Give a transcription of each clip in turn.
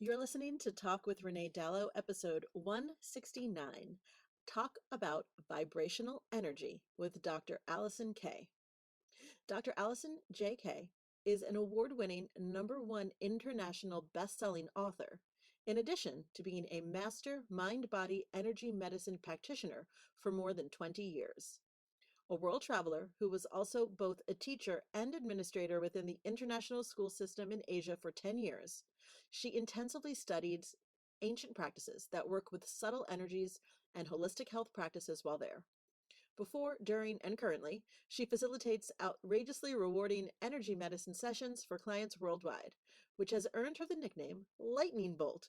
You're listening to Talk with Renee Dallow, episode 169, Talk About Vibrational Energy with Dr. Allison Kay. Dr. Allison J. Kay is an award-winning #1 international best-selling author, in addition to being a master mind-body energy medicine practitioner for more than 20 years. A world traveler who was also both a teacher and administrator within the international school system in Asia for 10 years, she intensively studied ancient practices that work with subtle energies and holistic health practices while there. Before, during, and currently, she facilitates outrageously rewarding energy medicine sessions for clients worldwide, which has earned her the nickname Lightning Bolt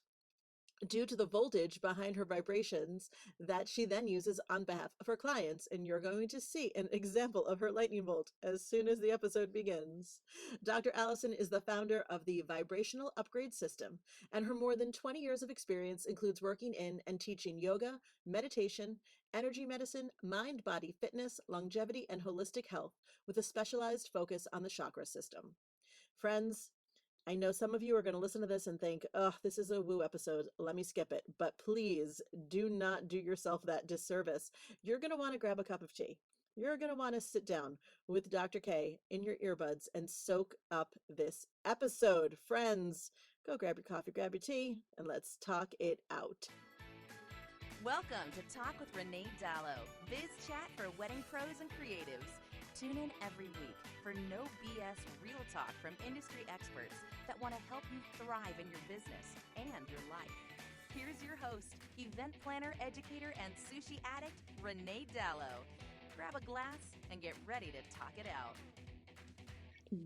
due to the voltage behind her vibrations that she then uses on behalf of her clients. And you're going to see an example of her lightning bolt as soon as the episode begins. Dr. Allison is the founder of the Vibrational Upgrade System, and her more than 20 years of experience includes working in and teaching yoga, meditation, energy medicine, mind body fitness, longevity, and holistic health with a specialized focus on the chakra system. Friends, I know some of you are going to listen to this and think, oh, this is a woo episode. Let me skip it. But please do not do yourself that disservice. You're going to want to grab a cup of tea. You're going to want to sit down with Dr. K in your earbuds and soak up this episode. Friends, go grab your coffee, grab your tea, and let's talk it out. Welcome to Talk with Renee Dallow, biz chat for wedding pros and creatives. Tune in every week for no BS real talk from industry experts that want to help you thrive in your business and your life. Here's your host, event planner, educator, and sushi addict, Renee Dallow. Grab a glass and get ready to talk it out.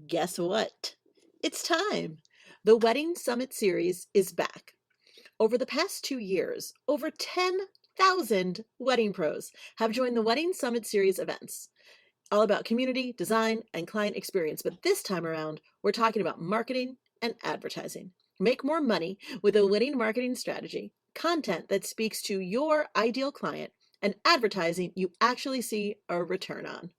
Guess what? It's time. The Wedding Summit series is back. Over the past 2 years, over 10,000 wedding pros have joined the Wedding Summit series events, all about community, design, and client experience. But this time around, we're talking about marketing and advertising. Make more money with a winning marketing strategy, content that speaks to your ideal client, and advertising you actually see a return on.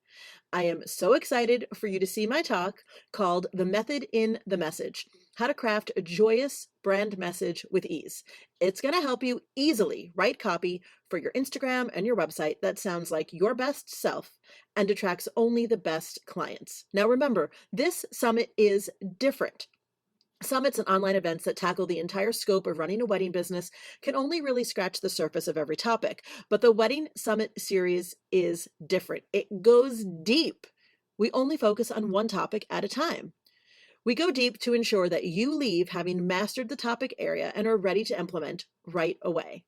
I am so excited for you to see my talk called The Method in the Message: How to Craft a Joyous Brand Message with Ease. It's going to help you easily write copy for your Instagram and your website that sounds like your best self and attracts only the best clients. Now remember, this summit is different. Summits and online events that tackle the entire scope of running a wedding business can only really scratch the surface of every topic. But the Wedding Summit series is different. It goes deep. We only focus on one topic at a time. We go deep to ensure that you leave having mastered the topic area and are ready to implement right away.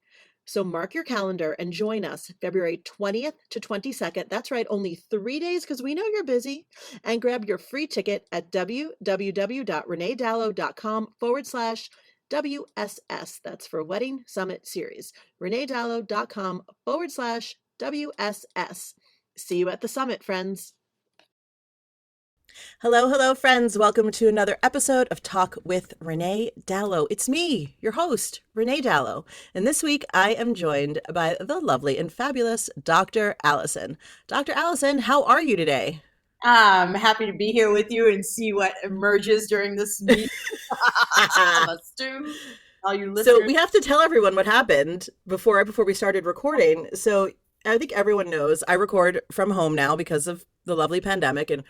So mark your calendar and join us February 20th to 22nd. That's right, only 3 days because we know you're busy. And grab your free ticket at www.reneedallow.com/WSS. That's for Wedding Summit Series. reneedallow.com/WSS. See you at the summit, friends. Hello, friends. Welcome to another episode of Talk with Renee Dallow. It's me, your host, Renee Dallow. And this week I am joined by the lovely and fabulous Dr. Allison. Dr. Allison, how are you today? I'm happy to be here with you and see what emerges during this meeting. Let's do. All you listeners. So we have to tell everyone what happened before we started recording. So I think everyone knows I record from home now because of the lovely pandemic, and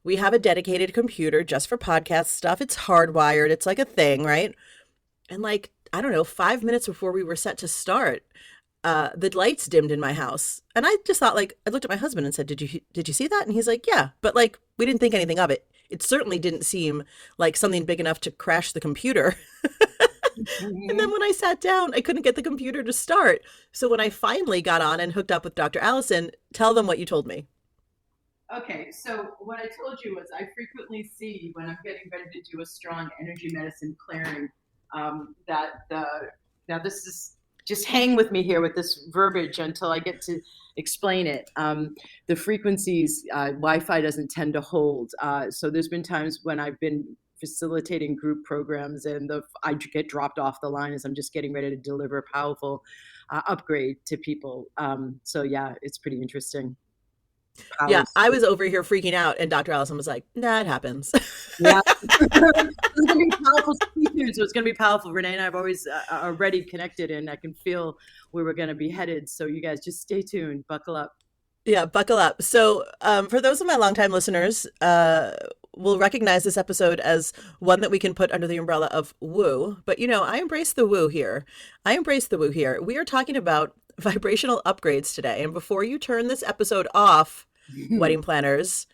we have a dedicated computer just for podcast stuff. It's hardwired. It's like a thing, right? And I don't know, 5 minutes before we were set to start, the lights dimmed in my house. And I just thought, I looked at my husband and said, did you see that? And he's like, yeah. But we didn't think anything of it. It certainly didn't seem like something big enough to crash the computer. And then when I sat down, I couldn't get the computer to start. So when I finally got on and hooked up with Dr. Allison, tell them what you told me. Okay, so what I told you was I frequently see when I'm getting ready to do a strong energy medicine clearing now this is just hang with me here with this verbiage until I get to explain it. The frequencies Wi-Fi doesn't tend to hold. So there's been times when I've been facilitating group programs and I get dropped off the line as I'm just getting ready to deliver a powerful upgrade to people. So yeah, it's pretty interesting. Yeah, powers. I was over here freaking out, and Dr. Allison was like, "Nah, it happens." Yeah. It's going to be powerful. So it's going to be powerful. Renee and I have always already connected, and I can feel where we're going to be headed. So you guys just stay tuned, buckle up. Yeah, buckle up. So, for those of my longtime listeners, will recognize this episode as one that we can put under the umbrella of woo. But I embrace the woo here. I embrace the woo here. We are talking about vibrational upgrades today. And before you turn this episode off, wedding planners,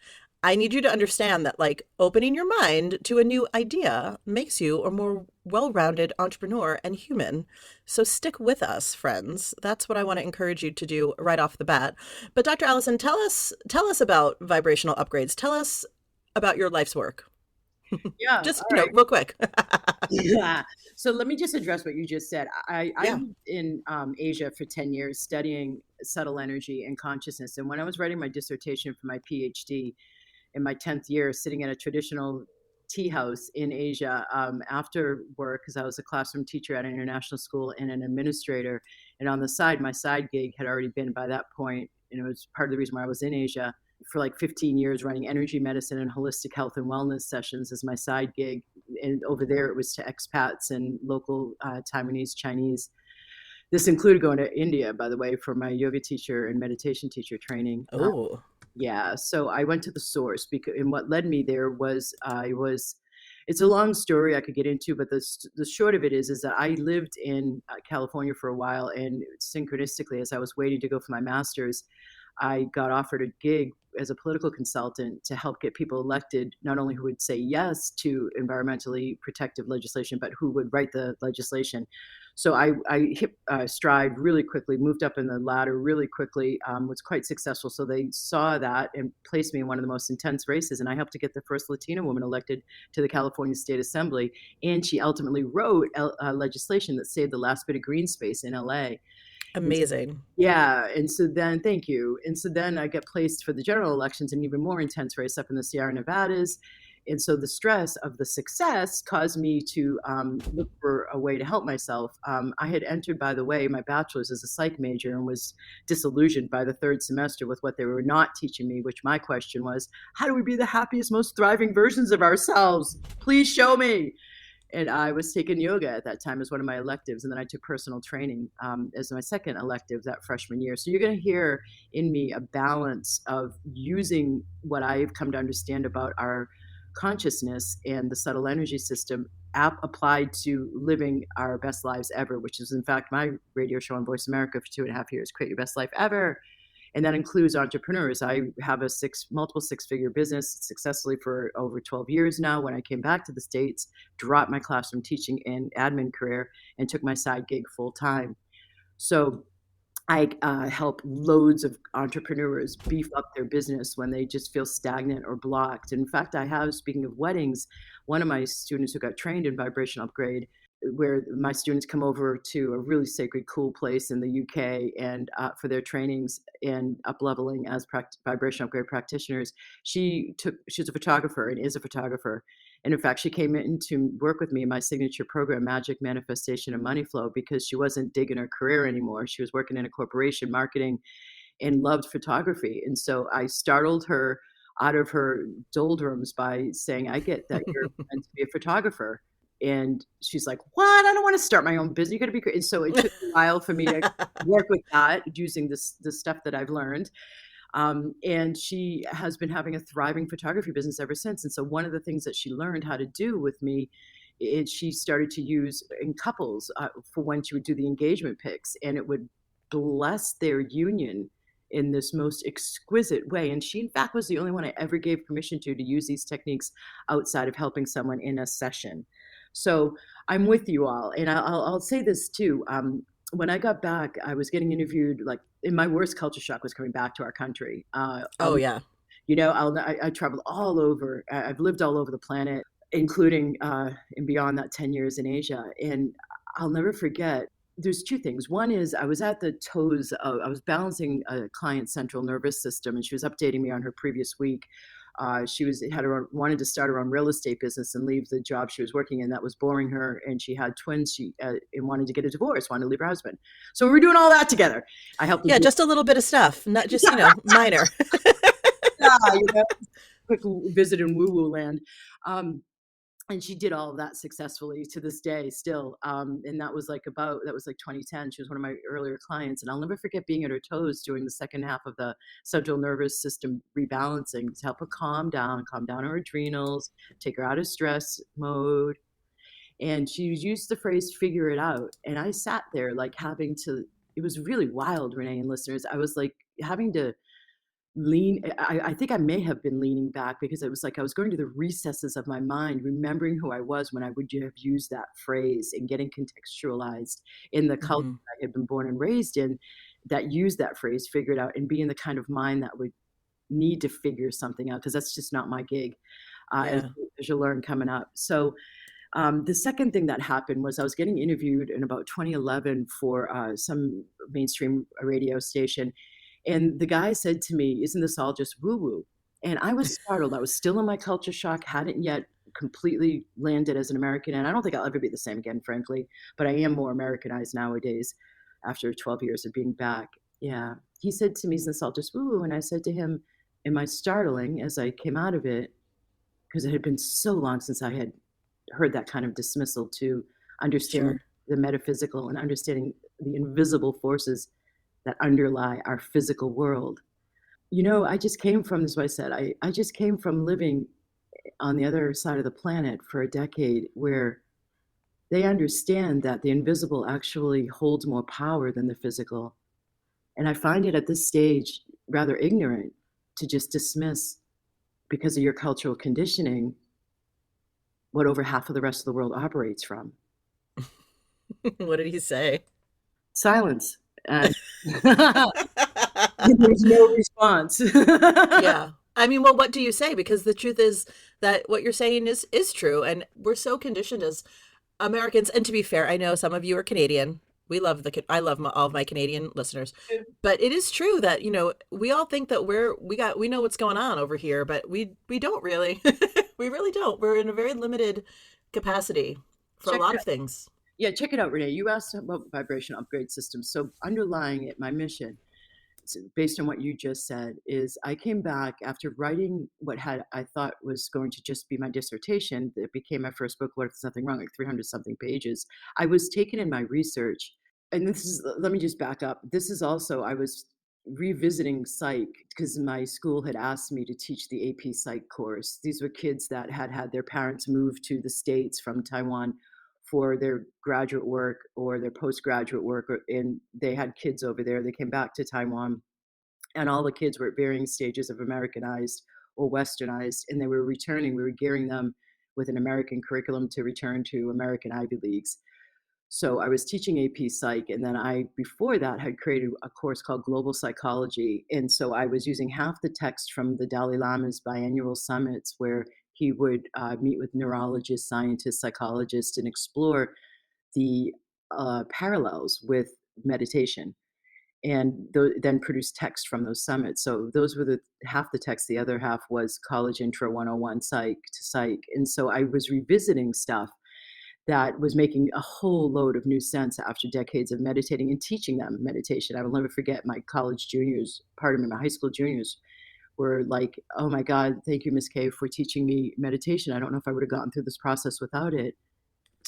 I need you to understand that, like, opening your mind to a new idea makes you a more well rounded entrepreneur and human. So stick with us, friends. That's what I want to encourage you to do right off the bat. But Dr. Allison, tell us about vibrational upgrades. Tell us about your life's work. Yeah. Just, All right. real quick. Yeah. So let me just address what you just said. I Yeah. lived in Asia for 10 years studying subtle energy and consciousness. And when I was writing my dissertation for my PhD in my 10th year, sitting at a traditional tea house in Asia after work, because I was a classroom teacher at an international school and an administrator. And on the side, my side gig had already been by that point, and it was part of the reason why I was in Asia for like 15 years running energy medicine and holistic health and wellness sessions as my side gig. And over there, it was to expats and local Taiwanese, Chinese. This included going to India, by the way, for my yoga teacher and meditation teacher training. Oh, Yeah, so I went to the source because, and what led me there was I was. It's a long story I could get into, but the short of it is that I lived in California for a while, and synchronistically, as I was waiting to go for my master's, I got offered a gig as a political consultant to help get people elected, not only who would say yes to environmentally protective legislation, but who would write the legislation. So I hit stride really quickly, moved up in the ladder really quickly, was quite successful. So they saw that and placed me in one of the most intense races. And I helped to get the first Latina woman elected to the California State Assembly. And she ultimately wrote legislation that saved the last bit of green space in LA. And so, amazing. yeah, and so then thank you. And so then I get placed for the general elections, an even more intense race up in the Sierra Nevadas. And so the stress of the success caused me to look for a way to help myself. I had entered, by the way, my bachelor's as a psych major and was disillusioned by the third semester with what they were not teaching me, which my question was, how do we be the happiest, most thriving versions of ourselves? Please show me. And I was taking yoga at that time as one of my electives, and then I took personal training as my second elective that freshman year. So you're going to hear in me a balance of using what I've come to understand about our consciousness and the subtle energy system applied to living our best lives ever, which is in fact my radio show on Voice America for 2.5 years, Create Your Best Life Ever. And that includes entrepreneurs. I have a multiple six-figure business successfully for over 12 years now. When I came back to the States, dropped my classroom teaching and admin career and took my side gig full time. So I help loads of entrepreneurs beef up their business when they just feel stagnant or blocked. In fact, I have, speaking of weddings, one of my students who got trained in vibration upgrade, where my students come over to a really sacred, cool place in the UK and for their trainings and up leveling as vibration upgrade practitioners. She's a photographer and is a photographer. And in fact, she came in to work with me in my signature program, Magic, Manifestation, and Money Flow, because she wasn't digging her career anymore. She was working in a corporation, marketing, and loved photography. And so I startled her out of her doldrums by saying, I get that you're meant to be a photographer. And she's like, what? I don't want to start my own business. You got to be great. And so it took a while for me to work with that using the stuff that I've learned. And she has been having a thriving photography business ever since. And so one of the things that she learned how to do with me is she started to use in couples for when she would do the engagement pics, and it would bless their union in this most exquisite way. And she, in fact, was the only one I ever gave permission to use these techniques outside of helping someone in a session. So I'm with you all. And I'll say this too. When I got back, I was getting interviewed, like, in my worst culture shock was coming back to our country. Oh, yeah. I traveled all over. I've lived all over the planet, including and beyond that 10 years in Asia. And I'll never forget, there's two things. One is I was at the toes of, I was balancing a client's central nervous system, and she was updating me on her previous week She had her own, wanted to start her own real estate business and leave the job she was working in that was boring her, and she had twins. She and wanted to get a divorce, wanted to leave her husband. So we were doing all that together. I helped her Yeah, do. just a little bit of stuff, not just, minor. Yeah, quick visit in woo woo land. And she did all of that successfully to this day still. And that was like 2010. She was one of my earlier clients. And I'll never forget being at her toes doing the second half of the central nervous system rebalancing to help her calm down her adrenals, take her out of stress mode. And she used the phrase figure it out. And I sat there like it was really wild, Renee and listeners. I was like having to I think I may have been leaning back because it was like I was going to the recesses of my mind, remembering who I was when I would have used that phrase and getting contextualized in the culture Hmm. I had been born and raised in that used that phrase, figure it out, and be in the kind of mind that would need to figure something out because that's just not my gig, Yeah, as you learn coming up. So the second thing that happened was I was getting interviewed in about 2011 for some mainstream radio station. And the guy said to me, "Isn't this all just woo woo?" And I was startled. I was still in my culture shock, hadn't yet completely landed as an American. And I don't think I'll ever be the same again, frankly. But I am more Americanized nowadays after 12 years of being back. Yeah. He said to me, "Isn't this all just woo woo?" And I said to him, "Am I startling as I came out of it?" Because it had been so long since I had heard that kind of dismissal to understanding sure. the metaphysical and understanding the invisible forces that underlie our physical world. I just came from this, is what I said. I just came from living on the other side of the planet for a decade where they understand that the invisible actually holds more power than the physical. And I find it at this stage rather ignorant to just dismiss, because of your cultural conditioning, what over half of the rest of the world operates from. What did he say? Silence. And there's no response. Yeah. I mean, well, what do you say? Because the truth is that what you're saying is true, and we're so conditioned as Americans. And to be fair, I know some of you are Canadian. I love all of my Canadian listeners, but it is true that we all think that we know what's going on over here, but we don't really. We really don't. We're in a very limited capacity for a Check lot it of out. things. Yeah, check it out, Renee. You asked about vibration upgrade systems. So underlying it, my mission, based on what you just said, is I came back after writing what had I thought was going to just be my dissertation. That became my first book. What if there's nothing wrong? Like 300 something pages. I was taken in my research, and let me just back up. This is also I was revisiting psych because my school had asked me to teach the AP psych course. These were kids that had had their parents move to the States from Taiwan for their graduate work or their postgraduate work, and they had kids over there. They came back to Taiwan, and all the kids were at varying stages of Americanized or Westernized, and they were returning. We were gearing them with an American curriculum to return to American Ivy Leagues. So I was teaching AP Psych, and then before that, had created a course called Global Psychology. And so I was using half the text from the Dalai Lama's biannual summits, where he would meet with neurologists, scientists, psychologists, and explore the parallels with meditation, and then produce text from those summits. So those were the half the text. The other half was college intro 101 psych to psych. And so I was revisiting stuff that was making a whole load of new sense after decades of meditating and teaching them meditation. I will never forget my college juniors, pardon me, my high school juniors were like, "Oh my God, thank you, Miss K, for teaching me meditation. I don't know if I would have gotten through this process without it."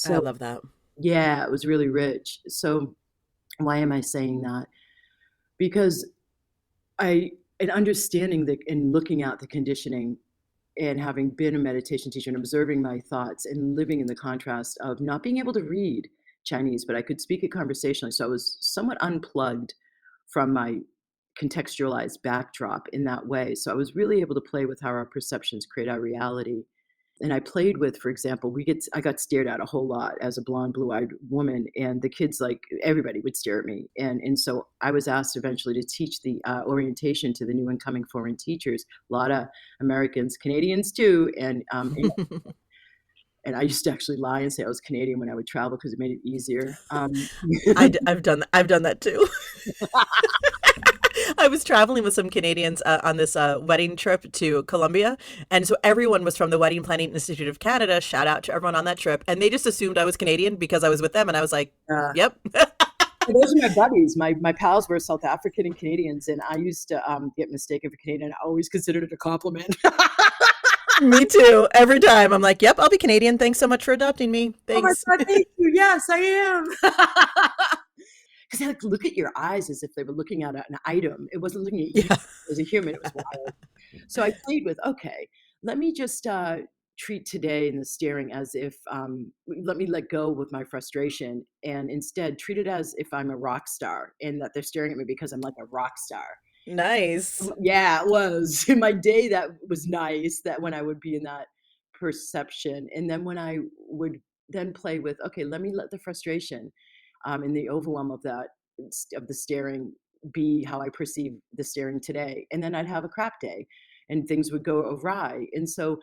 I So love that. yeah, it was really rich. So why am I saying that? Because in understanding and looking at the conditioning and having been a meditation teacher and observing my thoughts and living in the contrast of not being able to read Chinese, but I could speak it conversationally. So I was somewhat unplugged from my contextualized backdrop in that way. So I was really able to play with how our perceptions create our reality. And I played with, for example, I got stared at a whole lot as a blonde, blue-eyed woman, and the kids, like everybody, would stare at me. And so I was asked eventually to teach the orientation to the new incoming foreign teachers. A lot of Americans, Canadians too, and I used to actually lie and say I was Canadian when I would travel because it made it easier. I've done that. I've done that too. I was traveling with some Canadians on this wedding trip to Colombia. And so everyone was from the Wedding Planning Institute of Canada. Shout out to everyone on that trip. And they just assumed I was Canadian because I was with them. And I was like, Uh, yep. those are my buddies. My pals were South African and Canadians, and I used to get mistaken for Canadian. I always considered it a compliment. Me too. Every time I'm like, yep, I'll be Canadian. Thanks so much for adopting me. Oh my Thanks. God, thank you. Yes, I am. Because they like look at your eyes as if they were looking at an item. It wasn't looking at you Yeah. as a human. It was wild. So I played with, okay, let me just treat today and the staring as if, let me let go with my frustration and instead treat it as if I'm a rock star and that they're staring at me because I'm like a rock star. Nice. Yeah, it was. In my day, that was nice, that when I would be in that perception. And then when I would then play with, okay, let me let the frustration and the overwhelm of that, of the staring, be how I perceive the staring today. And then I'd have a crap day and things would go awry. And so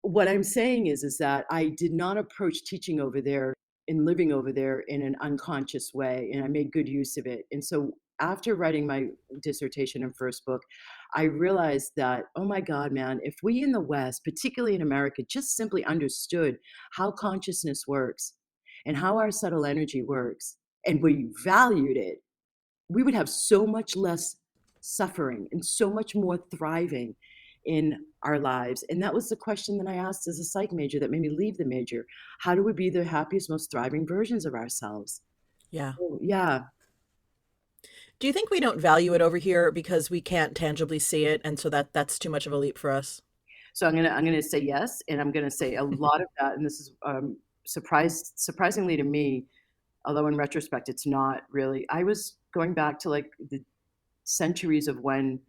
what I'm saying is that I did not approach teaching over there and living over there in an unconscious way, and I made good use of it. And so after writing my dissertation and first book, I realized that, oh my God, man, if we in the West, particularly in America, just simply understood how consciousness works and how our subtle energy works, and we valued it, we would have so much less suffering and so much more thriving in our lives. And that was the question that I asked as a psych major that made me leave the major. How do we be the happiest, most thriving versions of ourselves? Yeah. Oh, yeah. Do you think we don't value it over here because we can't tangibly see it, and so that's too much of a leap for us? So I'm gonna say yes, and I'm gonna say a lot of that, and this is surprisingly to me, although in retrospect it's not really. I was going back to like the centuries of when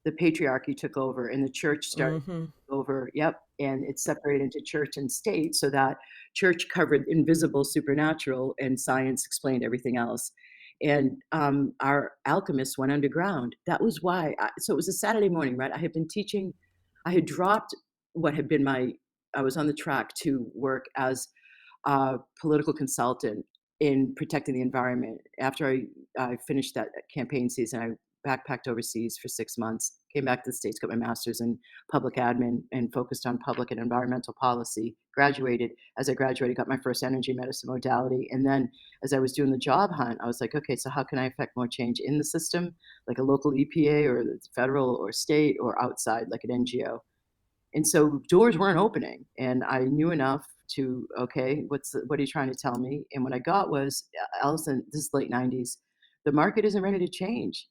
the patriarchy took over and the church started Hmm. over. Yep. And it separated into church and state so that church covered invisible supernatural and science explained everything else. And our alchemists went underground. That was why. So it was a Saturday morning, right? I had been teaching, I had dropped what had been I was on the track to work as a political consultant in protecting the environment. After I finished that campaign season, I backpacked overseas for 6 months, came back to the States, got my master's in public admin and focused on public and environmental policy, graduated. As I graduated, got my first energy medicine modality. And then as I was doing the job hunt, I was like, okay, so how can I affect more change in the system, like a local EPA or the federal or state, or outside, like an NGO? And so doors weren't opening, and I knew enough to, okay, what are you trying to tell me? And what I got was, Allison, this is late 90s, the market isn't ready to change.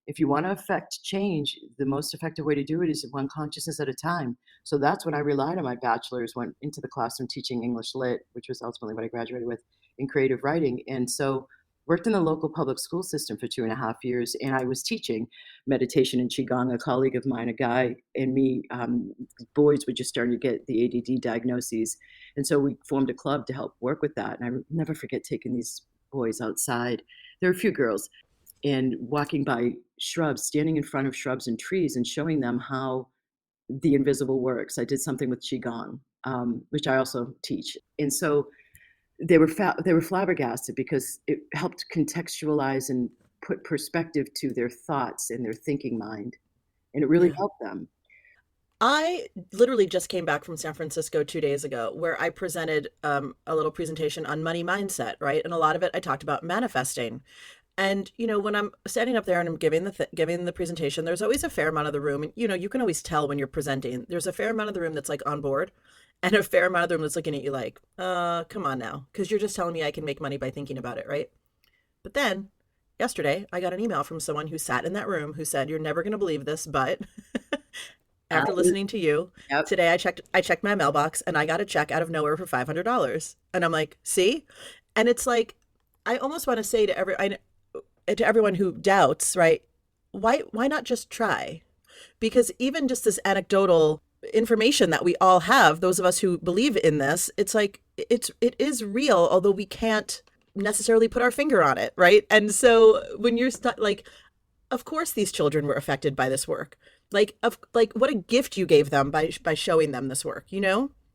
If you want to affect change, the most effective way to do it is one consciousness at a time. So that's when I relied on my bachelor's, went into the classroom teaching English Lit, which was ultimately what I graduated with, in creative writing. And so worked in the local public school system for 2.5 years, and I was teaching meditation and qigong. A colleague of mine, a guy, and me, boys were just starting to get the ADD diagnoses, and so we formed a club to help work with that. And I never forget taking these boys outside. There are a few girls, and walking by shrubs, standing in front of shrubs and trees, and showing them how the invisible works. I did something with qigong, which I also teach, and so they were flabbergasted because it helped contextualize and put perspective to their thoughts and their thinking mind, and it really Yeah. helped them. I literally just came back from San Francisco 2 days ago, where I presented a little presentation on money mindset, right? And a lot of it I talked about manifesting. And when I'm standing up there and I'm giving the presentation, there's always a fair amount of the room, and you can always tell when you're presenting. There's a fair amount of the room that's like on board, and a fair amount of the room that's looking at you like, come on now, because you're just telling me I can make money by thinking about it, right? But then yesterday, I got an email from someone who sat in that room who said, "You're never going to believe this, but Uh, after listening to you yep. today, I checked my mailbox and I got a check out of nowhere for $500." And I'm like, "See?" And it's like, I almost want to say to everyone who doubts, right? Why not just try? Because even just this anecdotal information that we all have, those of us who believe in this, it's like it is real, although we can't necessarily put our finger on it, right? And so when you're like, of course these children were affected by this work. Like what a gift you gave them by showing them this work,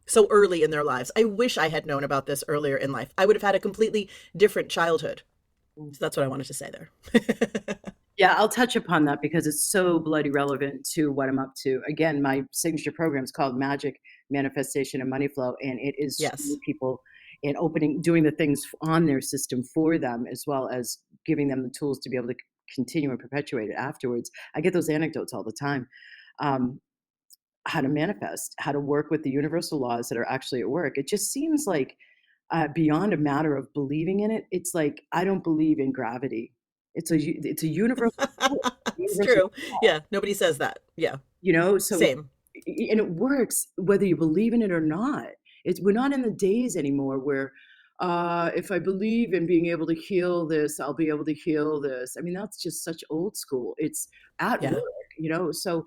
so early in their lives. I wish I had known about this earlier in life. I would have had a completely different childhood. So that's what I wanted to say there. Yeah, I'll touch upon that because it's so bloody relevant to what I'm up to. Again, my signature program is called Magic, Manifestation, and Money Flow, and it is showing Yes. people and opening, doing the things on their system for them, as well as giving them the tools to be able to continue and perpetuate it afterwards. I get those anecdotes all the time. Um, how to manifest, how to work with the universal laws that are actually at work. It just seems like beyond a matter of believing in it. It's like I don't believe in gravity. It's a universal force, It's universal, true. Yeah, nobody says that. Yeah, so same. and it works whether you believe in it or not. It's we're not in the days anymore where if I believe in being able to heal this, I'll be able to heal this. I mean, that's just such old school. It's at Yeah. work. So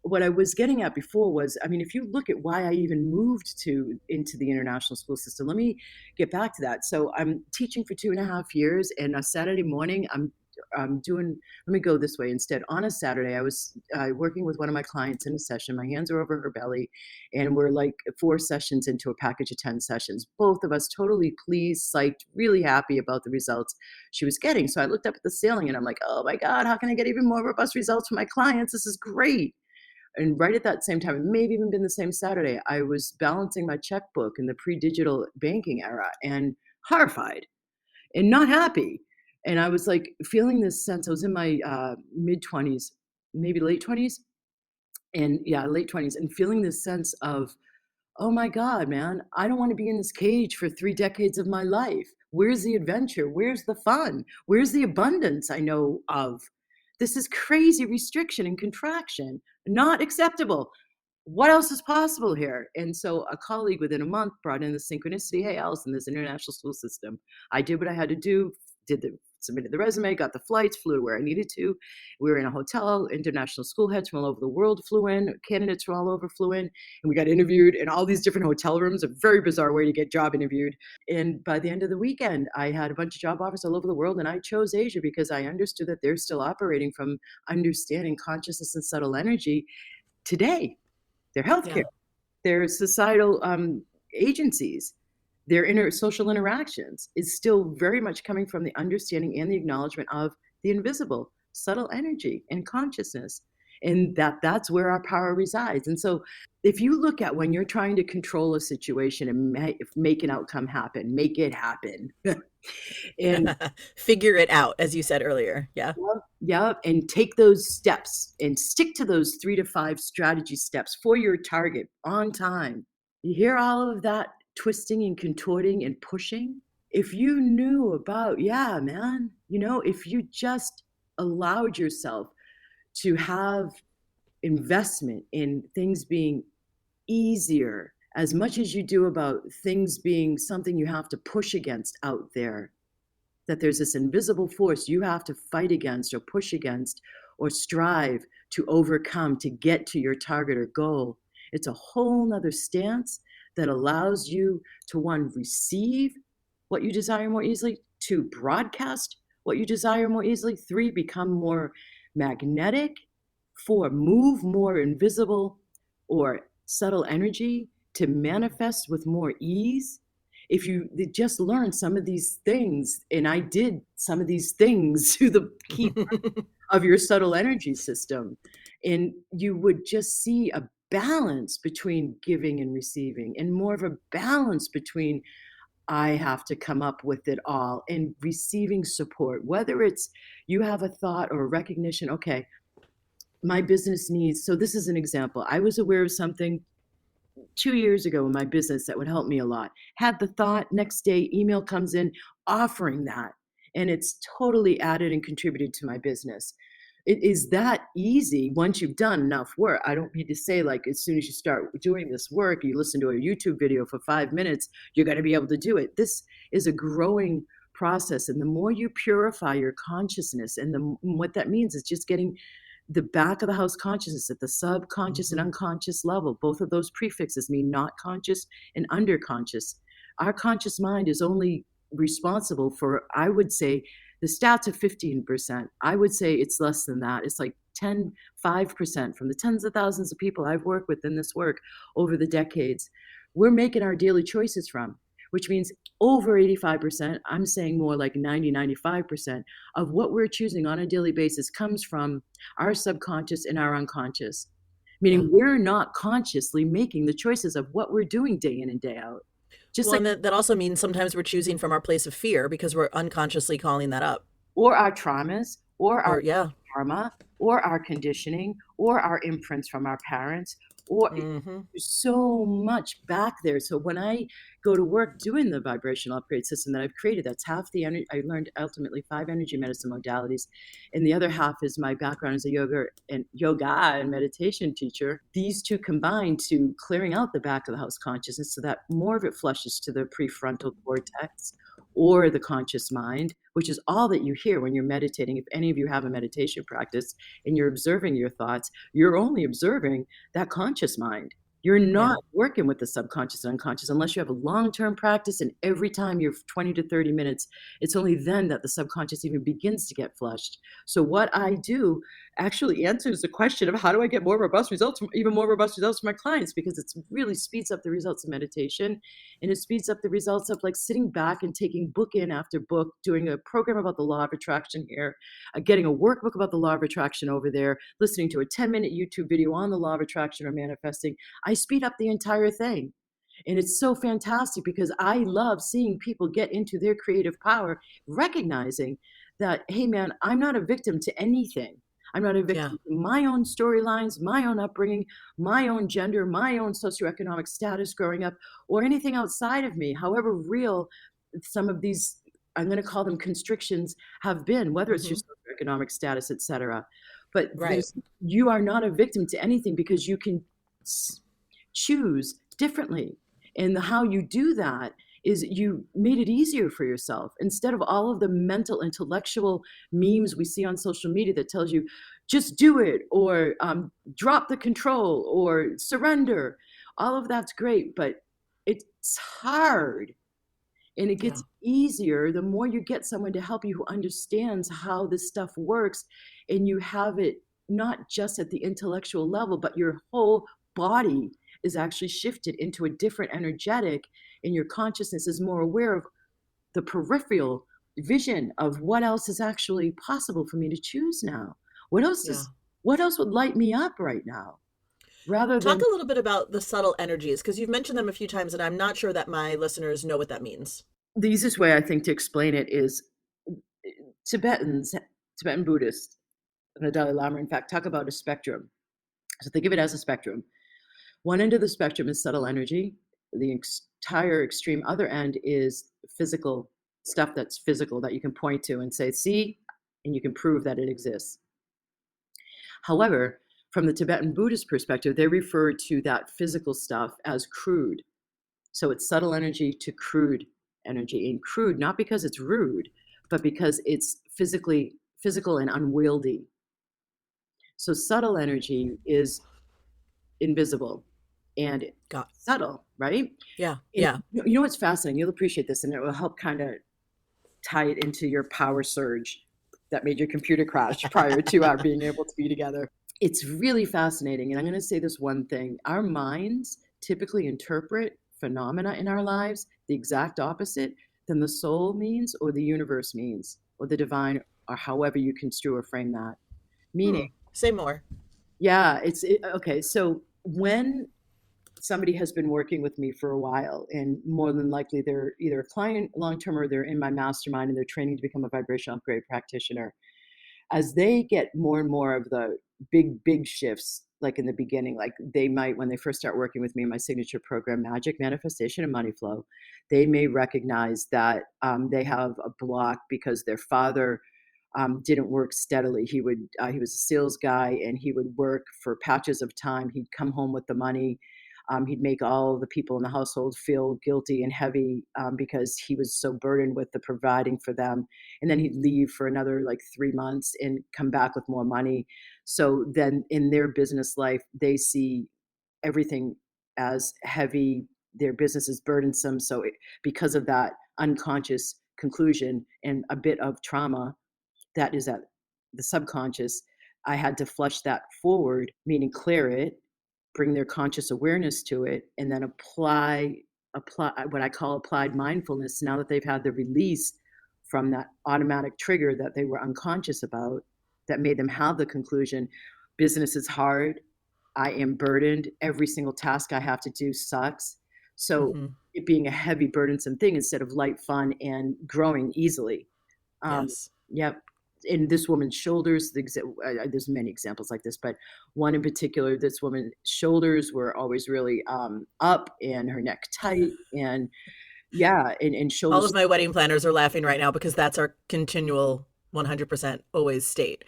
what I was getting at before was, I mean, if you look at why I even moved into the international school system, let me get back to that. So I'm teaching for 2.5 years, and a Saturday morning, I'm doing. Let me go this way instead. On a Saturday, I was working with one of my clients in a session. My hands are over her belly, and we're like 4 sessions into a package of 10 sessions. Both of us totally pleased, psyched, really happy about the results she was getting. So I looked up at the ceiling, and I'm like, oh my God, how can I get even more robust results for my clients? This is great. And right at that same time, it may have even been the same Saturday, I was balancing my checkbook in the pre-digital banking era and horrified and not happy. And I was like feeling this sense. I was in my mid 20s, maybe late 20s, and yeah, late 20s, and feeling this sense of, oh my God, man, I don't want to be in this cage for 3 decades of my life. Where's the adventure? Where's the fun? Where's the abundance I know of? This is crazy restriction and contraction, not acceptable. What else is possible here? And so a colleague within a month brought in the synchronicity. Hey, Allison, there's an international school system. I did what I had to do, submitted the resume, got the flights, flew to where I needed to. We were in a hotel, international school heads from all over the world flew in, candidates from all over flew in, and we got interviewed in all these different hotel rooms, a very bizarre way to get job interviewed. And by the end of the weekend, I had a bunch of job offers all over the world, and I chose Asia because I understood that they're still operating from understanding consciousness and subtle energy today. Their Yeah. healthcare, their societal agencies, their social interactions is still very much coming from the understanding and the acknowledgement of the invisible, subtle energy and consciousness. And that's where our power resides. And so if you look at when you're trying to control a situation and make an outcome happen, make it happen. And Figure it out, as you said earlier. Yeah. yeah, and take those steps and stick to those 3 to 5 strategy steps for your target on time. You hear all of that twisting and contorting and pushing? If you knew about, yeah, man, if you just allowed yourself to have investment in things being easier as much as you do about things being something you have to push against out there, that there's this invisible force you have to fight against or push against or strive to overcome to get to your target or goal. It's a whole nother stance that allows you to, one, receive what you desire more easily, two, broadcast what you desire more easily, three, become more magnetic, four, move more invisible or subtle energy to manifest with more ease. If you just learn some of these things, and I did some of these things to the key of your subtle energy system, and you would just see a balance between giving and receiving, and more of a balance between I have to come up with it all and receiving support, whether it's you have a thought or a recognition, okay, my business needs. So, this is an example. I was aware of something 2 years ago in my business that would help me a lot. Had the thought, next day, email comes in offering that. And it's totally added and contributed to my business. It is that easy once you've done enough work. I don't need to say, like, as soon as you start doing this work, you listen to a YouTube video for 5 minutes, you're going to be able to do it. This is a growing process. And the more you purify your consciousness, and what that means is just getting the back of the house consciousness at the subconscious and unconscious level. Both of those prefixes mean not conscious and underconscious. Our conscious mind is only responsible for, I would say, the stats are 15%. I would say it's less than that. It's like 5% from the tens of thousands of people I've worked with in this work over the decades. We're making our daily choices from. which means over 85%, I'm saying more like 90, 95% of what we're choosing on a daily basis comes from our subconscious and our unconscious, Yeah. meaning we're not consciously making the choices of what we're doing day in and day out. Just Well, like, and that also means sometimes we're choosing from our place of fear because we're unconsciously calling that up. or our traumas, or our Or, yeah. karma, or our conditioning, or our imprints from our parents, or Hmm. there's so much back there. So when I go to work doing the vibrational upgrade system that I've created, that's half the energy. I learned ultimately 5 energy medicine modalities, and the other half is my background as a yoga and meditation teacher. These two combine to clearing out the back of the house consciousness so that more of it flushes to the prefrontal cortex or the conscious mind, which is all that you hear when you're meditating. If any of you have a meditation practice and you're observing your thoughts, you're only observing that conscious mind. You're Yeah. not working with the subconscious and unconscious unless you have a long-term practice. And every time you're 20 to 30 minutes, it's only then that the subconscious even begins to get flushed. So what I do actually answers the question of how do I get more robust results, even more robust results for my clients, because it really speeds up the results of meditation, and it speeds up the results of like sitting back and taking book in after book, doing a program about the law of attraction here, getting a workbook about the law of attraction over there, listening to a 10-minute YouTube video on the law of attraction or manifesting. I speed up the entire thing. And it's so fantastic because I love seeing people get into their creative power, recognizing that, hey, man, I'm not a victim to anything. I'm not a Yeah. victim to my own storylines, my own upbringing, my own gender, my own socioeconomic status growing up, or anything outside of me, however real some of these, I'm going to call them constrictions, have been, whether it's your Hmm. socioeconomic status, et cetera. But Right. you are not a victim to anything because you can choose differently. And how you do that is you made it easier for yourself instead of all of the mental intellectual memes we see on social media that tells you just do it, or drop the control, or surrender. All of that's great, but it's hard, and it Yeah. gets easier the more you get someone to help you who understands how this stuff works, and you have it not just at the intellectual level, but your whole body is actually shifted into a different energetic, and your consciousness is more aware of the peripheral vision of what else is actually possible for me to choose now. what else Yeah. is what else would light me up right now, rather Talk than a little bit about the subtle energies because you've mentioned them a few times, and I'm not sure that my listeners know what that means. the easiest way I think to explain it is tibetans Tibetan Buddhists and the Dalai Lama, in fact, talk about a spectrum. So think of it as a spectrum. One end of the spectrum is subtle energy. The entire extreme other end is physical stuff that's physical that you can point to and say, see, and you can prove that it exists. However, from the Tibetan Buddhist perspective, they refer to that physical stuff as crude. So it's subtle energy to crude energy. And crude, not because it's rude, but because it's physical and unwieldy. So subtle energy is invisible and Got. subtle, right? Yeah. And Yeah. you know what's fascinating? You'll appreciate this, and it will help kind of tie it into your power surge that made your computer crash prior to our being able to be together. It's really fascinating. And I'm going to say this one thing: our minds typically interpret phenomena in our lives the exact opposite than the soul means, or the universe means, or the divine, or however you construe or frame that. Meaning, Say more. yeah, okay. So when somebody has been working with me for a while, and more than likely they're either a client long term or they're in my mastermind and they're training to become a vibrational upgrade practitioner, as they get more and more of the big shifts, like in the beginning, like they might, when they first start working with me in my signature program, Magic Manifestation and Money Flow, they may recognize that they have a block because their father didn't work steadily. He was a sales guy, and he would work for patches of time. He'd come home with the money. He'd make all the people in the household feel guilty and heavy because he was so burdened with the providing for them. And then he'd leave for another like 3 months and come back with more money. So then in their business life, they see everything as heavy. Their business is burdensome. So because of that unconscious conclusion and a bit of trauma that is at the subconscious, I had to flush that forward, meaning clear it, bring their conscious awareness to it, and then apply apply what I call applied mindfulness, now that they've had the release from that automatic trigger that they were unconscious about, that made them have the conclusion, business is hard, I am burdened, every single task I have to do sucks. So Hmm. it being a heavy, burdensome thing instead of light, fun, and growing easily. Um, Yes. yep. In this woman's shoulders, there's many examples like this, but one in particular, this woman's shoulders were always really up and her neck tight. And yeah, and All of shoulders. my wedding planners are laughing right now because that's our continual 100% always state.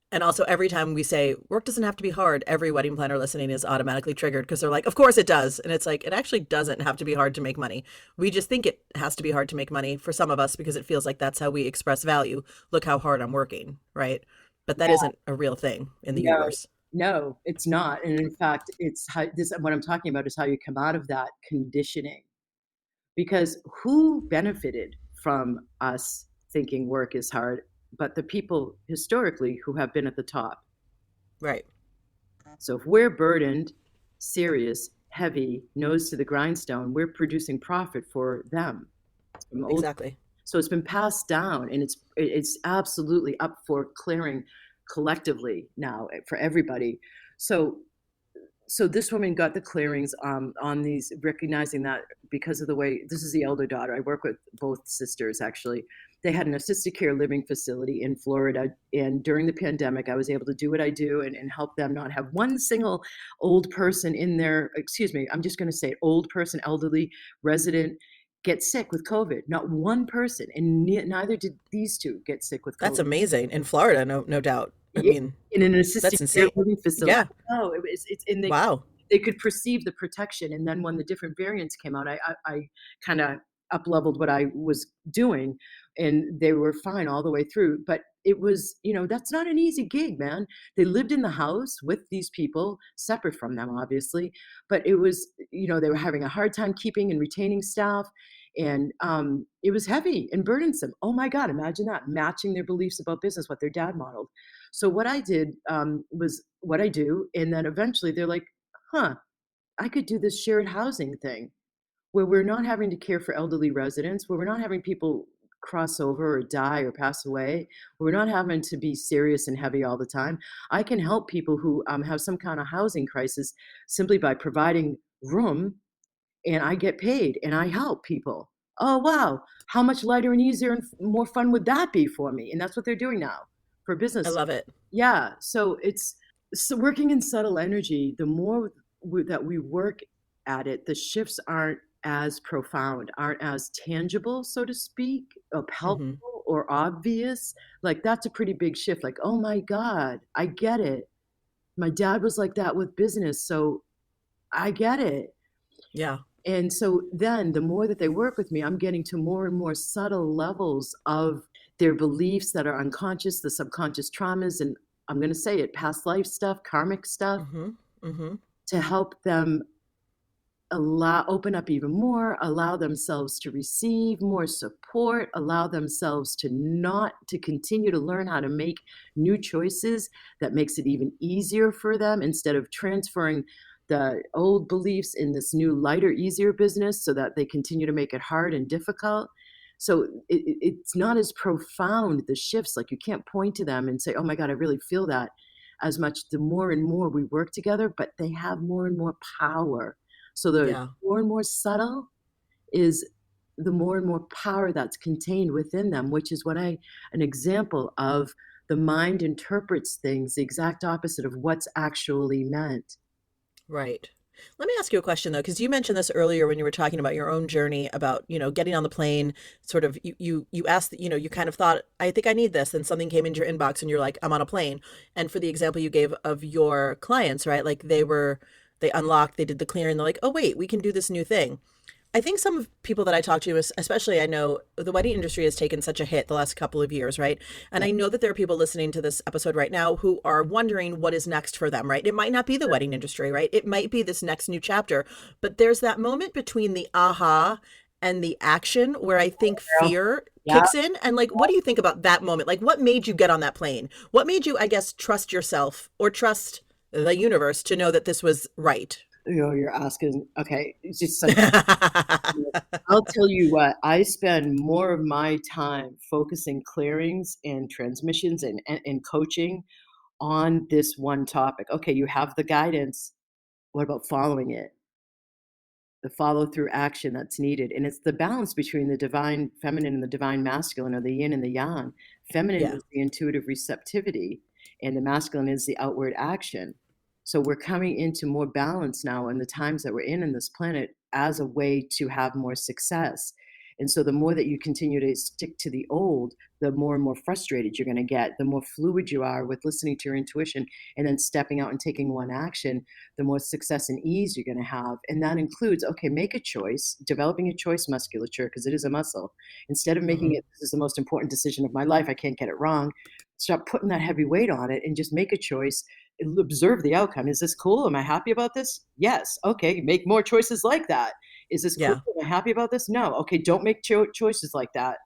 And also, every time we say work doesn't have to be hard, every wedding planner listening is automatically triggered because they're like, of course it does. And it's like, it actually doesn't have to be hard to make money. We just think it has to be hard to make money for some of us because it feels like that's how we express value. Look how hard I'm working, right? But that Yeah, isn't a real thing in the no, universe. no, it's not. And in fact, it's how this, what I'm talking about is how you come out of that conditioning. Because who benefited from us thinking work is hard, but the people historically who have been at the top. Right. So if we're burdened, serious, heavy, nose to the grindstone, we're producing profit for them. From old, Exactly. so it's been passed down, and it's absolutely up for clearing collectively now for everybody. So this woman got the clearings on these, recognizing that because of the way, this is the elder daughter. I work with both sisters actually. They had an assisted care living facility in Florida. And during the pandemic, I was able to do what I do and help them not have one single old person in their, excuse me, I'm just going to say old person, elderly resident get sick with COVID. Not one person. And neither did these two get sick with That's COVID. amazing. In Florida, no doubt. I Yeah, mean, in an assisted that's care insane. living facility. Yeah. No, it's and Wow. they could perceive the protection. And then when the different variants came out, I kind of up leveled what I was doing, and they were fine all the way through. But it was, that's not an easy gig, man. They lived in the house with these people, separate from them, obviously. But it was, they were having a hard time keeping and retaining staff. And it was heavy and burdensome. Oh my God, imagine that, matching their beliefs about business, what their dad modeled. So what I did was what I do. And then eventually they're like, huh, I could do this shared housing thing where we're not having to care for elderly residents, where we're not having people cross over or die or pass away, where we're not having to be serious and heavy all the time. I can help people who have some kind of housing crisis simply by providing room, and I get paid and I help people. Oh, wow. How much lighter and easier and more fun would that be for me? And that's what they're doing now for I business. love it. Yeah. So it's, so working in subtle energy, the more that we work at it, the shifts aren't as profound, aren't as tangible, so to speak, or Hmm. palpable or obvious. Like that's a pretty big shift. Like, oh my God, I get it. My dad was like that with business. So I get it. Yeah. And so then the more that they work with me, I'm getting to more and more subtle levels of their beliefs that are unconscious, the subconscious traumas, and I'm going to say it, past life stuff, karmic stuff, Hmm. Hmm. to help them open up even more, allow themselves to receive more support, allow themselves to not to continue to learn how to make new choices that makes it even easier for them, instead of transferring the old beliefs in this new lighter, easier business so that they continue to make it hard and difficult. So it's not as profound, the shifts, like you can't point to them and say, oh my God, I really feel that, as much. The more and more we work together, but they have more and more power. So the Yeah. more and more subtle is the more and more power that's contained within them, which is an example of the mind interprets things the exact opposite of what's actually meant. Right. Let me ask you a question though, because you mentioned this earlier when you were talking about your own journey about, getting on the plane, sort of you asked, you kind of thought, I think I need this, and something came into your inbox and you're like, I'm on a plane. And for the example you gave of your clients, right? Like they unlocked, they did the clearing, they're like, oh wait, we can do this new thing. I think some of people that I talk to, especially I know the wedding industry has taken such a hit the last couple of years, right? And I know that there are people listening to this episode right now who are wondering what is next for them, right? It might not be the wedding industry, right? It might be this next new chapter, but there's that moment between the aha and the action where I think fear Yeah. kicks in. And like, what do you think about that moment? Like, what made you get on that plane? What made you, I guess, trust yourself or trust the universe to know that this was right? You're asking. Okay, it's just such. I'll tell you what. I spend more of my time focusing clearings and transmissions and coaching on this one topic. Okay, you have the guidance. What about following it? The follow through action that's needed. And it's the balance between the divine feminine and the divine masculine, or the yin and the yang. Feminine Yeah. is the intuitive receptivity, and the masculine is the outward action. So we're coming into more balance now in the times that we're in this planet as a way to have more success. And so the more that you continue to stick to the old, the more and more frustrated you're going to get, the more fluid you are with listening to your intuition and then stepping out and taking one action, the more success and ease you're going to have. And that includes, okay, make a choice, developing a choice musculature, because it is a muscle. Instead of making Hmm. it, this is the most important decision of my life, I can't get it wrong, stop putting that heavy weight on it and just make a choice. Observe the outcome. Is this cool? Am I happy about this? Yes. Okay. Make more choices like that. Is this cool? Yeah. Am I happy about this? No. Okay. Don't make choices like that.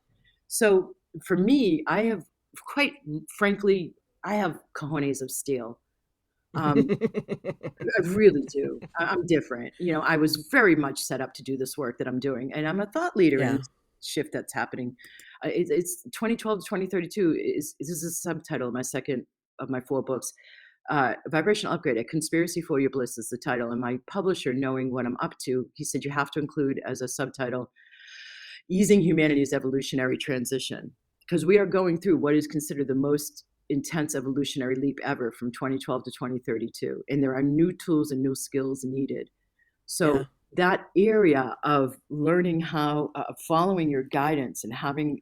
So for me, I have, quite frankly, I have cojones of steel. Um, I really do. I'm different. I was very much set up to do this work that I'm doing, and I'm a thought leader in Yeah. this shift that's happening. It's 2012 to 2032 is a subtitle of my second of my four books. Vibrational Upgrade, A Conspiracy for Your Bliss is the title. And my publisher, knowing what I'm up to, he said, you have to include as a subtitle, Easing Humanity's Evolutionary Transition. Because we are going through what is considered the most intense evolutionary leap ever from 2012 to 2032. And there are new tools and new skills needed. So Yeah. that area of learning how, following your guidance and having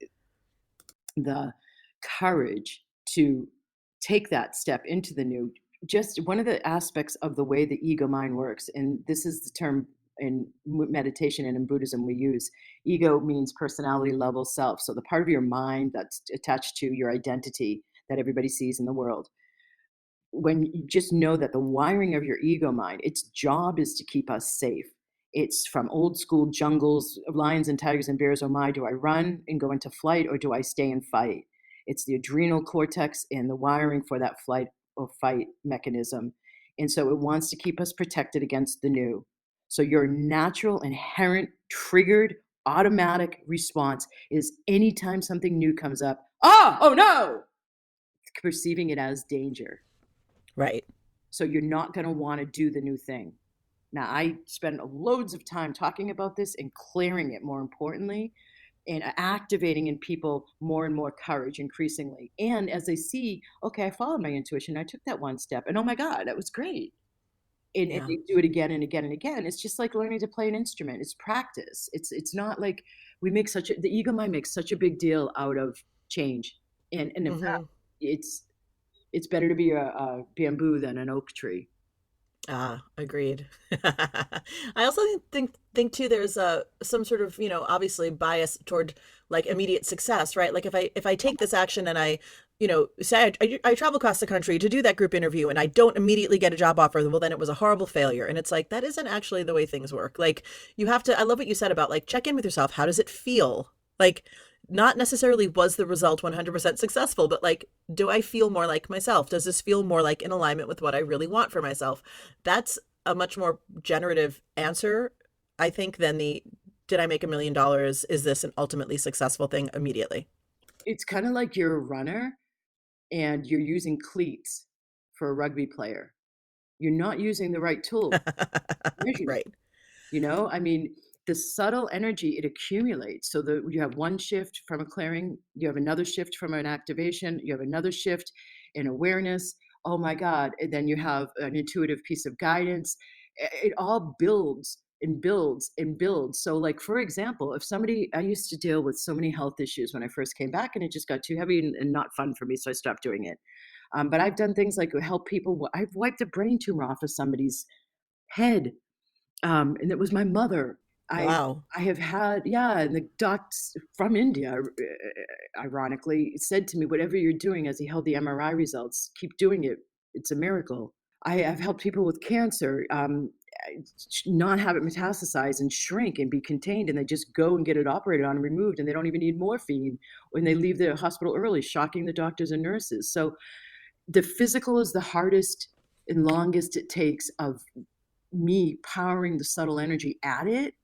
the courage to take that step into the new, just one of the aspects of the way the ego mind works, and this is the term in meditation and in Buddhism we use. Ego means personality level self, so the part of your mind that's attached to your identity that everybody sees in the world. When you just know that the wiring of your ego mind, its job is to keep us safe. It's from old school jungles of lions and tigers and bears. Oh my, do I run and go into flight, or do I stay and fight? It's the adrenal cortex and the wiring for that flight or fight mechanism. And so it wants to keep us protected against the new. So your natural, inherent, triggered, automatic response is anytime something new comes up, oh no, perceiving it as danger. Right. So you're not going to want to do the new thing. Now, I spend loads of time talking about this and clearing it, more importantly, and activating in people more and more courage increasingly. And as they see, okay, I followed my intuition, I took that one step, and oh my God, that was great. And Yeah. they do it again and again and again. It's just like learning to play an instrument. It's practice. It's not like the ego mind makes such a big deal out of change. And in fact, Hmm. it's it's better to be a bamboo than an oak tree. Ah, agreed. I also think too there's some sort of, obviously bias toward like immediate success, right? Like if I take this action and I, say I travel across the country to do that group interview and I don't immediately get a job offer, well then it was a horrible failure. And it's like that isn't actually the way things work. Like you have to I love what you said about like check in with yourself. How does it feel? Like not necessarily was the result 100% successful, but like, do I feel more like myself? Does this feel more like in alignment with what I really want for myself? That's a much more generative answer, I think, than the did I make $1 million? Is this an ultimately successful thing immediately? It's kind of like you're a runner and you're using cleats for a rugby player. You're not using the right tool. Measurement. Right. I mean, the subtle energy, it accumulates. So that you have one shift from a clearing, you have another shift from an activation, you have another shift in awareness. Oh my God. And then you have an intuitive piece of guidance. It all builds and builds and builds. So, like, for example, if somebody, I used to deal with so many health issues when I first came back, and it just got too heavy and not fun for me. So I stopped doing it. But I've done things like help people. I've wiped a brain tumor off of somebody's head, and it was my mother. I Wow. I have had, yeah, and the docs from India, ironically, said to me, "Whatever you're doing," as he held the MRI results, keep doing it. It's a miracle. I have helped people with cancer, not have it metastasize and shrink and be contained, and they just go and get it operated on and removed, and they don't even need morphine when they leave the hospital early, shocking the doctors and nurses. So the physical is the hardest and longest it takes of, me powering the subtle energy at it.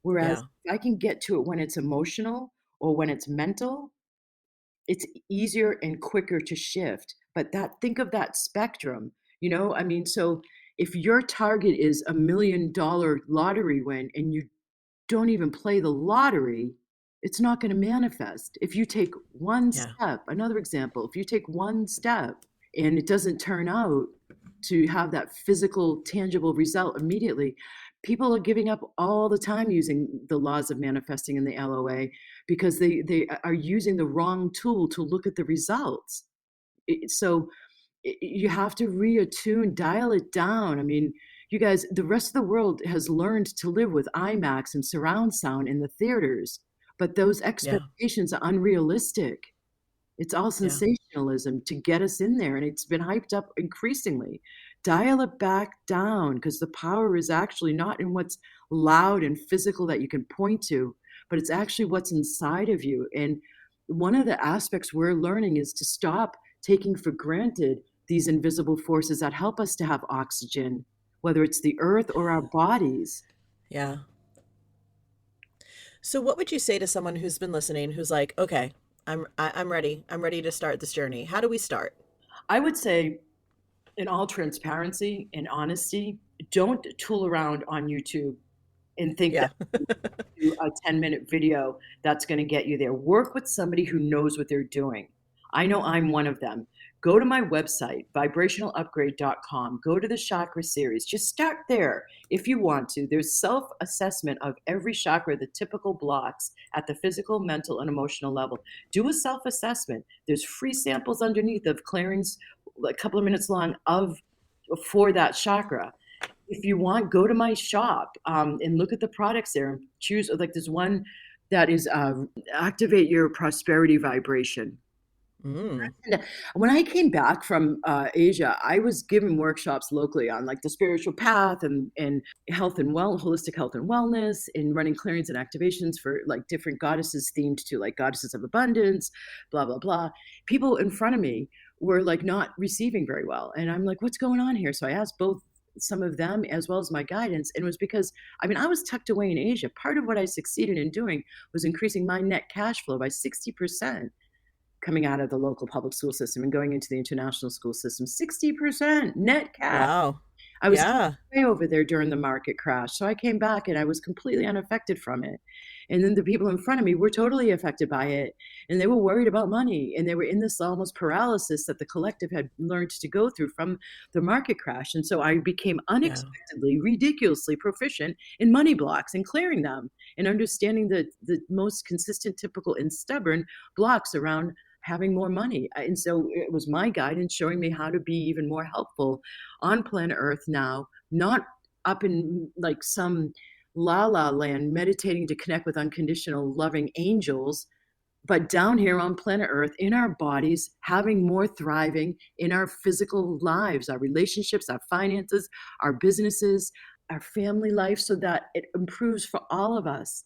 Whereas Yeah. if I can get to it when it's emotional or when it's mental, it's easier and quicker to shift. But think of that spectrum, I mean, so if your target is $1 million lottery win and you don't even play the lottery, it's not going to manifest. If you take one Yeah. step, another example, if you take one step and it doesn't turn out to have that physical, tangible result immediately, people are giving up all the time using the laws of manifesting in the LOA because they are using the wrong tool to look at the results. So you have to reattune, dial it down. I mean, you guys, the rest of the world has learned to live with IMAX and surround sound in the theaters, but those Yeah. expectations are unrealistic. It's all Yeah. sensationalism to get us in there, and it's been hyped up increasingly. Dial it back down because the power is actually not in what's loud and physical that you can point to, but it's actually what's inside of you. And one of the aspects we're learning is to stop taking for granted these invisible forces that help us to have oxygen, whether it's the earth or our bodies. Yeah. So what would you say to someone who's been listening who's like, okay, I'm ready. I'm ready to start this journey. How do we start? I would say, in all transparency and honesty, don't tool around on YouTube and think that Yeah. do a 10-minute video that's going to get you there. Work with somebody who knows what they're doing. I know I'm one of them. Go to my website, vibrationalupgrade.com. Go to the chakra series. Just start there if you want to. There's self assessment of every chakra, the typical blocks at the physical, mental, and emotional level. Do a self assessment. There's free samples underneath of clearings, a couple of minutes long, of for that chakra. If you want, go to my shop and look at the products there and choose. Like there's one that is activate your prosperity vibration. Mm. And when I came back from Asia, I was giving workshops locally on like the spiritual path and health and holistic health and wellness, and running clearings and activations for like different goddesses themed to like goddesses of abundance, blah blah blah. People in front of me were like not receiving very well, and I'm like, what's going on here? So I asked both some of them as well as my guidance, and it was because I mean I was tucked away in Asia. Part of what I succeeded in doing was increasing my net cash flow by 60% coming out of the local public school system and going into the international school system. 60% net cash. Wow. I was Yeah. way over there during the market crash. So I came back and I was completely unaffected from it. And then the people in front of me were totally affected by it. And they were worried about money. And they were in this almost paralysis that the collective had learned to go through from the market crash. And so I became Yeah. unexpectedly, ridiculously proficient in money blocks and clearing them and understanding the most consistent, typical, and stubborn blocks around having more money. And so it was my guidance showing me how to be even more helpful on planet Earth now, not up in like some la la land meditating to connect with unconditional loving angels, but down here on planet Earth in our bodies, having more thriving in our physical lives, our relationships, our finances, our businesses, our family life, so that it improves for all of us.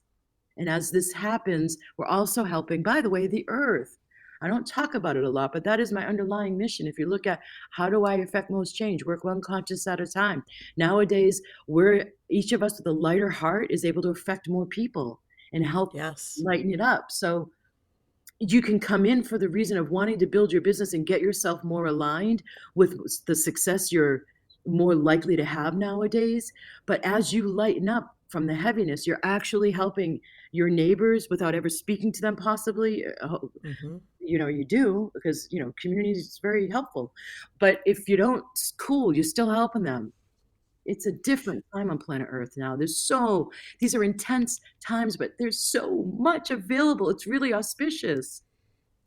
And as this happens, we're also helping, by the way, the earth. I don't talk about it a lot, but that is my underlying mission. If you look at how do I affect most change, work one conscious at a time. Nowadays, each of us with a lighter heart is able to affect more people and help Yes. lighten it up. So you can come in for the reason of wanting to build your business and get yourself more aligned with the success you're more likely to have nowadays. But as you lighten up from the heaviness, you're actually helping your neighbors without ever speaking to them, possibly. Mm-hmm. You do because, community is very helpful. But if you don't, cool, you're still helping them. It's a different time on planet Earth now. These are intense times, but there's so much available. It's really auspicious.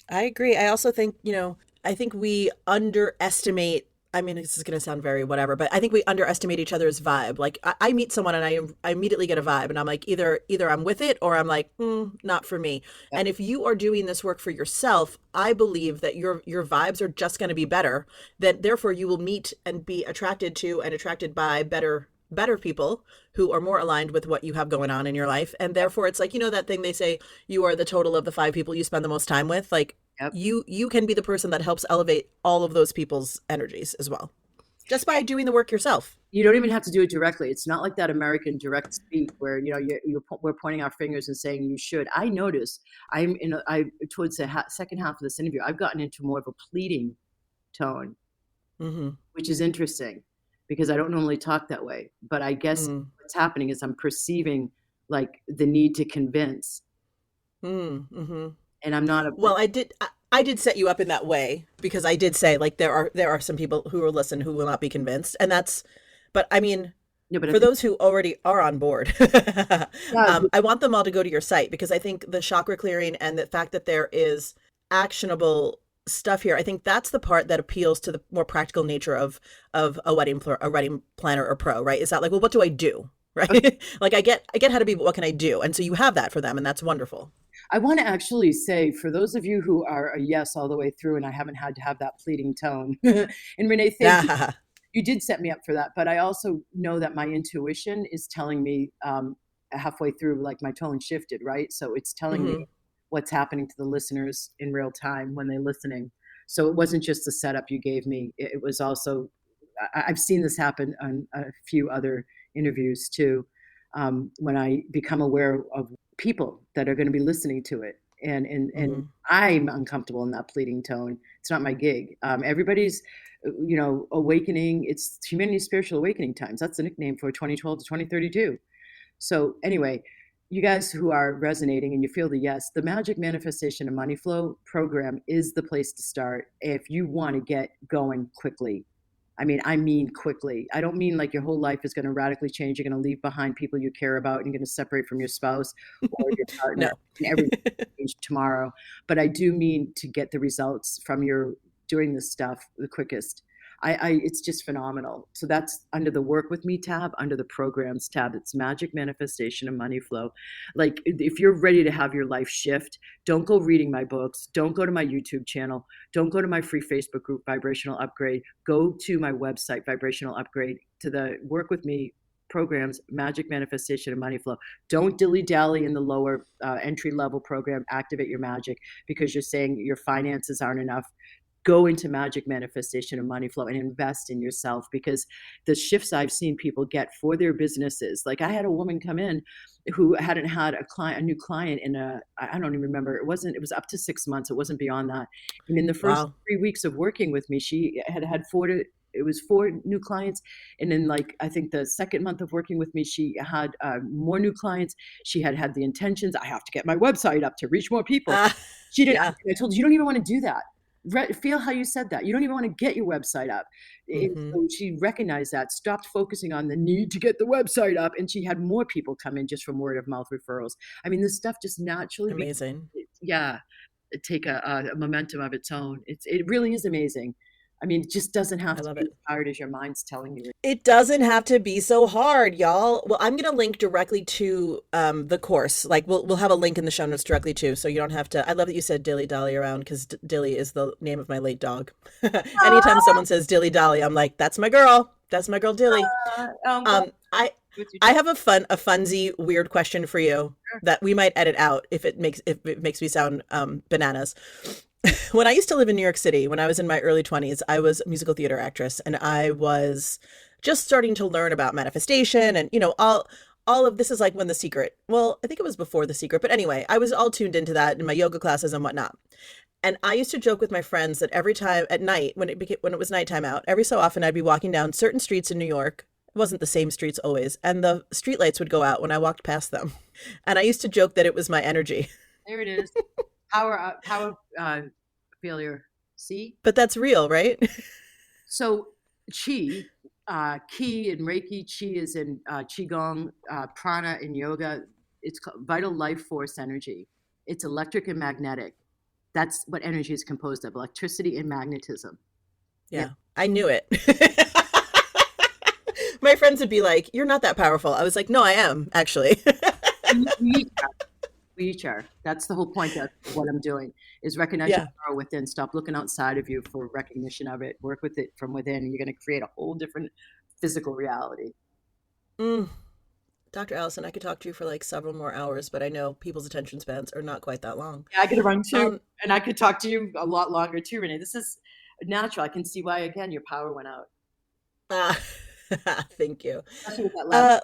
I agree. I also think, I think we underestimate. I mean, this is going to sound very whatever, but I think we underestimate each other's vibe. Like I meet someone and I immediately get a vibe, and I'm like, either I'm with it or I'm like, not for me. Yep. And if you are doing this work for yourself, I believe that your vibes are just going to be better. That therefore you will meet and be attracted to and attracted by better people who are more aligned with what you have going on in your life. And therefore it's like, that thing they say, you are the total of the 5 people you spend the most time with. Like Yep. you can be the person that helps elevate all of those people's energies as well. just by doing the work yourself. You don't even have to do it directly. It's not like that American direct speak where we're pointing our fingers and saying you should. I notice I towards the second half of this interview, I've gotten into more of a pleading tone, Mm-hmm. which is interesting because I don't normally talk that way. But I guess Mm. what's happening is I'm perceiving like the need to convince, Mm-hmm. and I'm not a Well, I did set you up in that way because I did say like there are some people who will listen who will not be convinced, and that's. But I mean, no, but I for think those who already are on board, yeah, I want them all to go to your site because I think the chakra clearing and the fact that there is actionable stuff here, I think that's the part that appeals to the more practical nature of a wedding planner or pro, right? Is that like, well, what do I do? Right? Like I get how to be, but what can I do? And so you have that for them, and that's wonderful. I want to actually say for those of you who are a yes all the way through, and I haven't had to have that pleading tone, and Renee, thank you. Yeah. You did set me up for that, but I also know that my intuition is telling me halfway through, like my tone shifted, right? So it's telling me Hmm. what's happening to the listeners in real time when they're listening. So it wasn't just the setup you gave me; it was also I've seen this happen on a few other interviews too. When I become aware of people that are going to be listening to it, and Hmm. I'm uncomfortable in that pleading tone. It's not my gig. Everybody's awakening. It's humanity's spiritual awakening times. That's the nickname for 2012 to 2032. So anyway, you guys who are resonating and you feel the yes, the Magic Manifestation and Money Flow program is the place to start if you want to get going quickly. I mean quickly. I don't mean like your whole life is going to radically change. You're going to leave behind people you care about and you're going to separate from your spouse or your partner No. and everything change tomorrow. But I do mean to get the results from your doing this stuff the quickest. It's just phenomenal. So that's under the work with me tab, under the programs tab. It's Magic Manifestation and Money Flow. Like if you're ready to have your life shift, don't go reading my books. Don't go to my YouTube channel. Don't go to my free Facebook group, Vibrational Upgrade. Go to my website, Vibrational Upgrade, to the work with me programs, Magic Manifestation and Money Flow. Don't dilly dally in the lower entry level program, Activate Your Magic, because you're saying your finances aren't enough. Go into Magic Manifestation and Money Flow and invest in yourself, because the shifts I've seen people get for their businesses, like I had a woman come in who hadn't had a new client in I don't even remember, it was up to 6 months, it wasn't beyond that. And in the first Wow. 3 weeks of working with me, she had it was 4 new clients. And then like, I think the second month of working with me, she had more new clients. She had the intentions, I have to get my website up to reach more people. Ah, She didn't. yeah. I told her, you don't even want to do that. Feel how you said that. You don't even want to get your website up. And Hmm. so she recognized that, stopped focusing on the need to get the website up, and she had more people come in just from word of mouth referrals. I mean, this stuff just naturally, Amazing. yeah, take a momentum of its own. It really is amazing. I mean, it just doesn't have I to love be it. as hard as your mind's telling you. It doesn't have to be so hard, y'all. Well, I'm gonna link directly to the course. Like we'll have a link in the show notes directly too, so you don't have to. I love that you said Dilly Dolly around because Dilly is the name of my late dog. Anytime someone says Dilly Dolly, I'm like, that's my girl. That's my girl Dilly. I'm glad Um, I with you. I have a funsy weird question for you Sure. that we might edit out if it makes me sound bananas. When I used to live in New York City, when I was in my early 20s, I was a musical theater actress and I was just starting to learn about manifestation and all of this is like when The Secret. Well, I think it was before The Secret, but anyway, I was all tuned into that in my yoga classes and whatnot. And I used to joke with my friends that every time at night when it was nighttime out, every so often I'd be walking down certain streets in New York. It wasn't the same streets always, and the streetlights would go out when I walked past them. And I used to joke that it was my energy. There it is. Power failure. See? But that's real, right? So chi, ki in Reiki, chi is in qigong, prana in yoga. It's called vital life force energy. It's electric and magnetic. That's what energy is composed of: electricity and magnetism. Yeah. Yeah, I knew it. My friends would be like, "You're not that powerful." I was like, "No, I am, actually." We each are. We each are. That's the whole point of what I'm doing, is recognize your Yeah. power within. Stop looking outside of you for recognition of it. Work with it from within, and you're going to create a whole different physical reality. Mm. Dr. Allison, I could talk to you for like several more hours, but I know people's attention spans are not quite that long. Yeah, I could run too, Um, and I could talk to you a lot longer too, Renee. This is natural. I can see why again your power went out. Ah, thank you. Especially with that lab. Uh,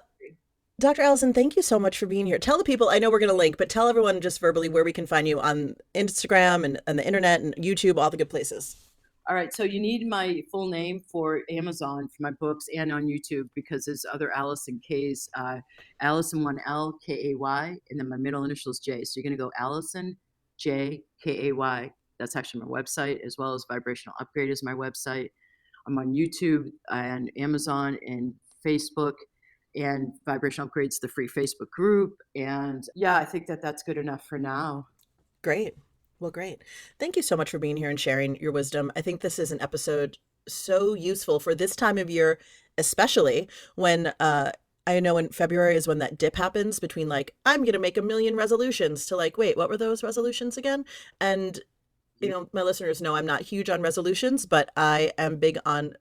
Dr. Allison, thank you so much for being here. Tell the people, I know we're going to link, but tell everyone just verbally where we can find you on Instagram and the internet and YouTube, all the good places. All right, so you need my full name for Amazon for my books and on YouTube because there's other Allison K's. Allison 1L-K-A-Y, and then my middle initial is J. So you're going to go Allison J K-A-Y. That's actually my website, as well as Vibrational Upgrade is my website. I'm on YouTube and Amazon and Facebook, and Vibrational Upgrade's the free Facebook group. And yeah, I think that that's good enough for now. Great. Well, great. Thank you so much for being here and sharing your wisdom. I think this is an episode so useful for this time of year, especially when I know in February is when that dip happens between like, I'm going to make a million resolutions to like, wait, what were those resolutions again? And, you know, my listeners know I'm not huge on resolutions, but I am big on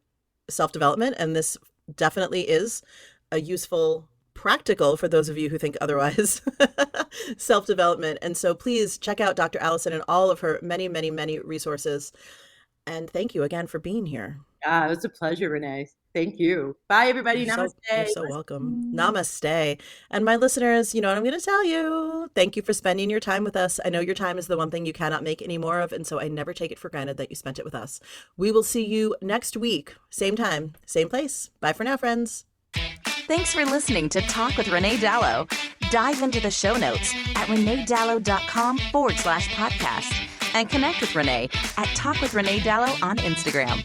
self-development. And this definitely is a useful practical for those of you who think otherwise self-development. And so please check out Dr. Allison and all of her many, many, many resources. And thank you again for being here. It was a pleasure, Renee. Thank you. Bye, everybody. Namaste. You're so welcome. Namaste. And my listeners, you know what I'm going to tell you. Thank you for spending your time with us. I know your time is the one thing you cannot make any more of, and so I never take it for granted that you spent it with us. We will see you next week. Same time, same place. Bye for now, friends. Thanks for listening to Talk with Renee Dallo. Dive into the show notes at reneedallo.com/podcast and connect with Renee at Talk with Renee Dallo on Instagram.